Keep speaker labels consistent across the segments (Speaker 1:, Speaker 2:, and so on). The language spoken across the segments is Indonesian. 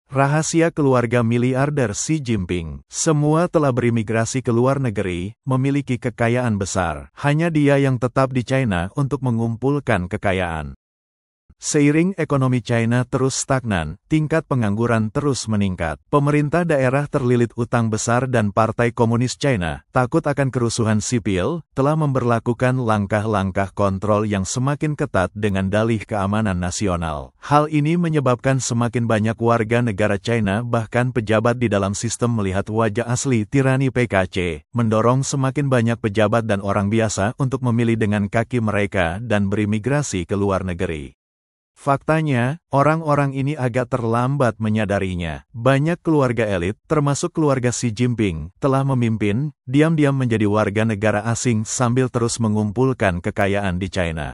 Speaker 1: Rahasia keluarga miliarder Xi Jinping. Semua telah berimigrasi ke luar negeri, memiliki kekayaan besar. Hanya dia yang tetap di China untuk mengumpulkan kekayaan. Seiring ekonomi China terus stagnan, tingkat pengangguran terus meningkat. Pemerintah daerah terlilit utang besar dan Partai Komunis China, takut akan kerusuhan sipil, telah memberlakukan langkah-langkah kontrol yang semakin ketat dengan dalih keamanan nasional. Hal ini menyebabkan semakin banyak warga negara China bahkan pejabat di dalam sistem melihat wajah asli tirani PKC, mendorong semakin banyak pejabat dan orang biasa untuk memilih dengan kaki mereka dan berimigrasi ke luar negeri. Faktanya, orang-orang ini agak terlambat menyadarinya. Banyak keluarga elit, termasuk keluarga Xi Jinping, telah memimpin, diam-diam menjadi warga negara asing sambil terus mengumpulkan kekayaan di China.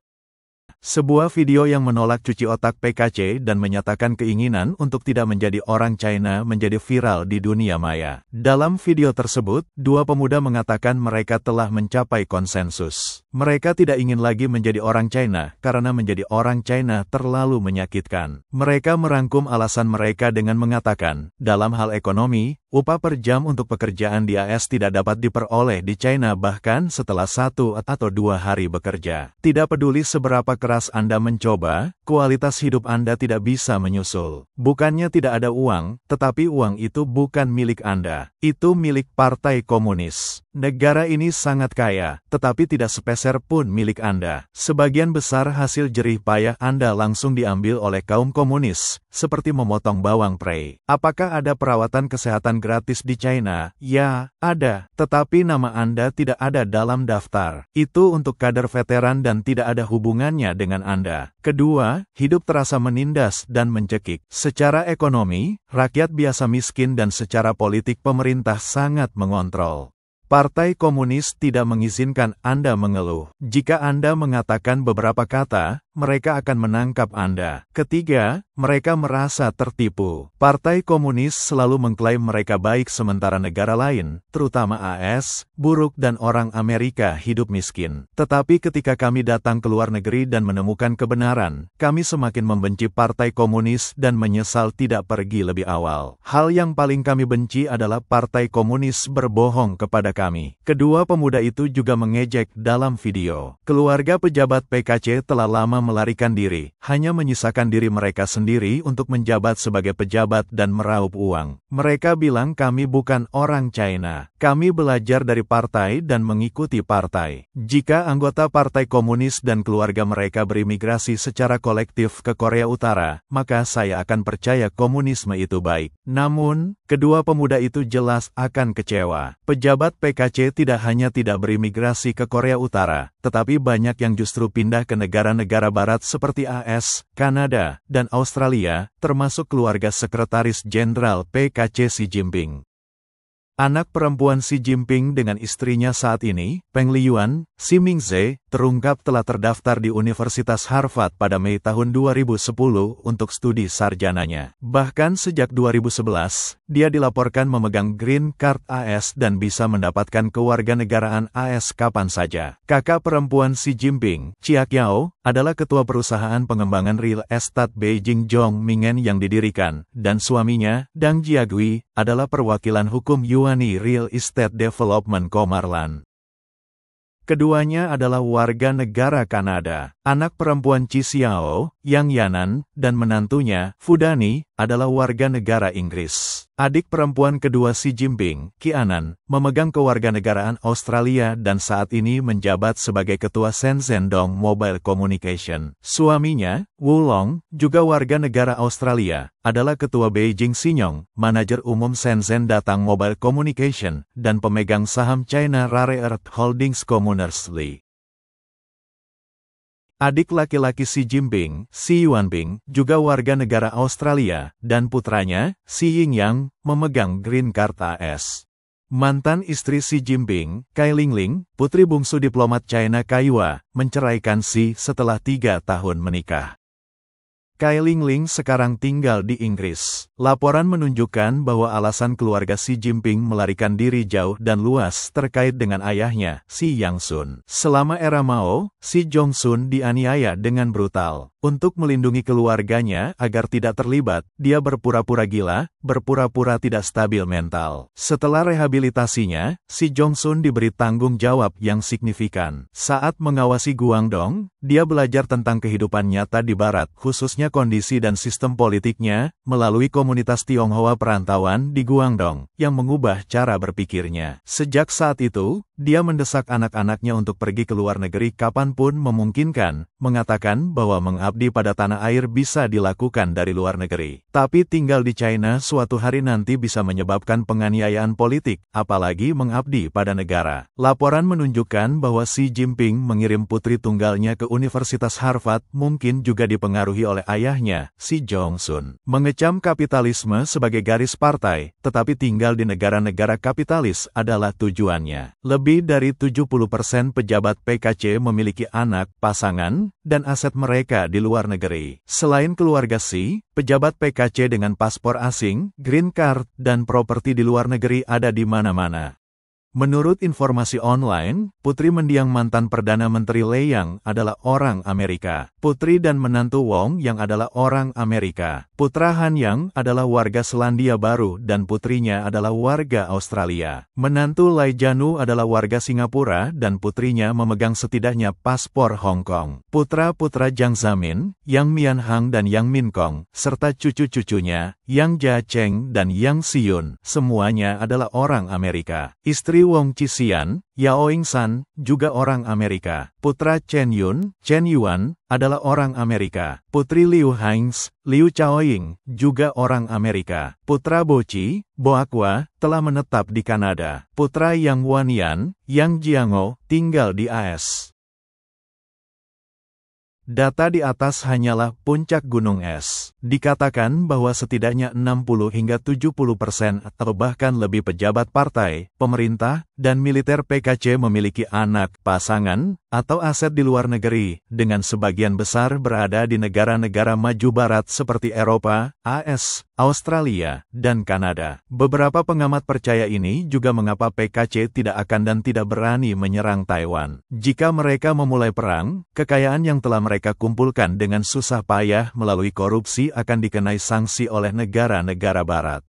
Speaker 1: Sebuah video yang menolak cuci otak PKC dan menyatakan keinginan untuk tidak menjadi orang China menjadi viral di dunia maya. Dalam video tersebut, dua pemuda mengatakan mereka telah mencapai konsensus. Mereka tidak ingin lagi menjadi orang China karena menjadi orang China terlalu menyakitkan. Mereka merangkum alasan mereka dengan mengatakan, dalam hal ekonomi, upah per jam untuk pekerjaan di AS tidak dapat diperoleh di China bahkan setelah 1 atau 2 hari bekerja. Tidak peduli seberapa keras Anda mencoba, kualitas hidup Anda tidak bisa menyusul. Bukannya tidak ada uang, tetapi uang itu bukan milik Anda. Itu milik Partai Komunis. Negara ini sangat kaya, tetapi tidak sepeser pun milik Anda. Sebagian besar hasil jerih payah Anda langsung diambil oleh kaum komunis, seperti memotong bawang prei. Apakah ada perawatan kesehatan gratis di China? Ya, ada. Tetapi nama Anda tidak ada dalam daftar. Itu untuk kader veteran dan tidak ada hubungannya dengan Anda. Kedua, hidup terasa menindas dan mencekik. Secara ekonomi, rakyat biasa miskin dan secara politik pemerintah sangat mengontrol. Partai Komunis tidak mengizinkan Anda mengeluh. Jika Anda mengatakan beberapa kata, mereka akan menangkap Anda. Ketiga, mereka merasa tertipu. Partai Komunis selalu mengklaim mereka baik sementara negara lain, terutama AS, buruk dan orang Amerika hidup miskin. Tetapi ketika kami datang ke luar negeri dan menemukan kebenaran, kami semakin membenci Partai Komunis dan menyesal tidak pergi lebih awal. Hal yang paling kami benci adalah Partai Komunis berbohong kepada kami. Kedua pemuda itu juga mengejek dalam video. Keluarga pejabat PKC telah lama melarikan diri, hanya menyisakan diri mereka sendiri untuk menjabat sebagai pejabat dan meraup uang. Mereka bilang kami bukan orang China. Kami belajar dari partai dan mengikuti partai. Jika anggota Partai Komunis dan keluarga mereka berimigrasi secara kolektif ke Korea Utara, maka saya akan percaya komunisme itu baik. Namun, kedua pemuda itu jelas akan kecewa. Pejabat PKC tidak hanya tidak berimigrasi ke Korea Utara, tetapi banyak yang justru pindah ke negara-negara barat seperti AS, Kanada, dan Australia, termasuk keluarga Sekretaris Jenderal PKC Xi Jinping. Anak perempuan Xi Jinping dengan istrinya saat ini, Peng Liyuan, Xi Mingze, terungkap telah terdaftar di Universitas Harvard pada Mei tahun 2010 untuk studi sarjananya. Bahkan sejak 2011, dia dilaporkan memegang Green Card AS dan bisa mendapatkan kewarganegaraan AS kapan saja. Kakak perempuan Xi Jinping, Chia Qiao, adalah ketua perusahaan pengembangan real estate Beijing Zhongmingen yang didirikan, dan suaminya, Dang Jiagui, adalah perwakilan hukum Yuani Real Estate Development Komarlan. Keduanya adalah warga negara Kanada. Anak perempuan Chi Xiao, Yang Yanan, dan menantunya, Fudani, adalah warga negara Inggris. Adik perempuan kedua Xi Jinping, Qianan, memegang kewarganegaraan Australia dan saat ini menjabat sebagai ketua Shenzhen Dong Mobile Communication. Suaminya, Wu Long, juga warga negara Australia, adalah ketua Beijing Xinyong, manajer umum Shenzhen Datang Mobile Communication, dan pemegang saham China Rare Earth Holdings Commercially. Adik laki-laki Xi Jinping, Xi Yuanping, juga warga negara Australia, dan putranya, Xi Yingyang, memegang Green Card AS. Mantan istri Xi Jinping, Cai Lingling, putri bungsu diplomat China Kaiwa, menceraikan Xi setelah 3 tahun menikah. Cai Lingling sekarang tinggal di Inggris. Laporan menunjukkan bahwa alasan keluarga Xi Jinping melarikan diri jauh dan luas terkait dengan ayahnya, Xi Yangsun. Selama era Mao, Xi Jongsun dianiaya dengan brutal. Untuk melindungi keluarganya agar tidak terlibat, dia berpura-pura gila, berpura-pura tidak stabil mental. Setelah rehabilitasinya, Si Jong-sun diberi tanggung jawab yang signifikan. Saat mengawasi Guangdong, dia belajar tentang kehidupan nyata di Barat, khususnya kondisi dan sistem politiknya, melalui komunitas Tionghoa perantauan di Guangdong, yang mengubah cara berpikirnya. Sejak saat itu, dia mendesak anak-anaknya untuk pergi ke luar negeri kapanpun memungkinkan, mengatakan bahwa mengabdi pada tanah air bisa dilakukan dari luar negeri. Tapi tinggal di China suatu hari nanti bisa menyebabkan penganiayaan politik, apalagi mengabdi pada negara. Laporan menunjukkan bahwa Xi Jinping mengirim putri tunggalnya ke Universitas Harvard, mungkin juga dipengaruhi oleh ayahnya, Si Jong-sun. Mengecam kapitalisme sebagai garis partai, tetapi tinggal di negara-negara kapitalis adalah tujuannya. Lebih dari 70% pejabat PKC memiliki anak, pasangan, dan aset mereka di luar negeri. Selain keluarga Xi, pejabat PKC dengan paspor asing, green card, dan properti di luar negeri ada di mana-mana. Menurut informasi online, putri mendiang mantan Perdana Menteri Lei Yang adalah orang Amerika. Putri dan menantu Wong yang adalah orang Amerika. Putra Han Yang adalah warga Selandia Baru dan putrinya adalah warga Australia. Menantu Lai Janu adalah warga Singapura dan putrinya memegang setidaknya paspor Hong Kong. Putra-putra Jiang Zemin, Yang Mianhang dan Yang Minkong, serta cucu-cucunya, Yang Jia Cheng dan Yang Xiyun, semuanya adalah orang Amerika. Istri Wong Qi-xian, Yao Ying-san, juga orang Amerika. Putra Chen Yun, Chen Yuan, adalah orang Amerika. Putri Liu Haings, Liu Chaoying, juga orang Amerika. Putra Boci, Boakwa, telah menetap di Kanada. Putra Yang Wanian, Yang Jiango, tinggal di AS. Data di atas hanyalah puncak gunung es. Dikatakan bahwa setidaknya 60 hingga 70% atau bahkan lebih pejabat partai, pemerintah, dan militer PKC memiliki anak, pasangan, atau aset di luar negeri, dengan sebagian besar berada di negara-negara maju barat seperti Eropa, AS, Australia, dan Kanada. Beberapa pengamat percaya ini juga mengapa PKC tidak akan dan tidak berani menyerang Taiwan. Jika mereka memulai perang, kekayaan yang telah mereka kumpulkan dengan susah payah melalui korupsi akan dikenai sanksi oleh negara-negara barat.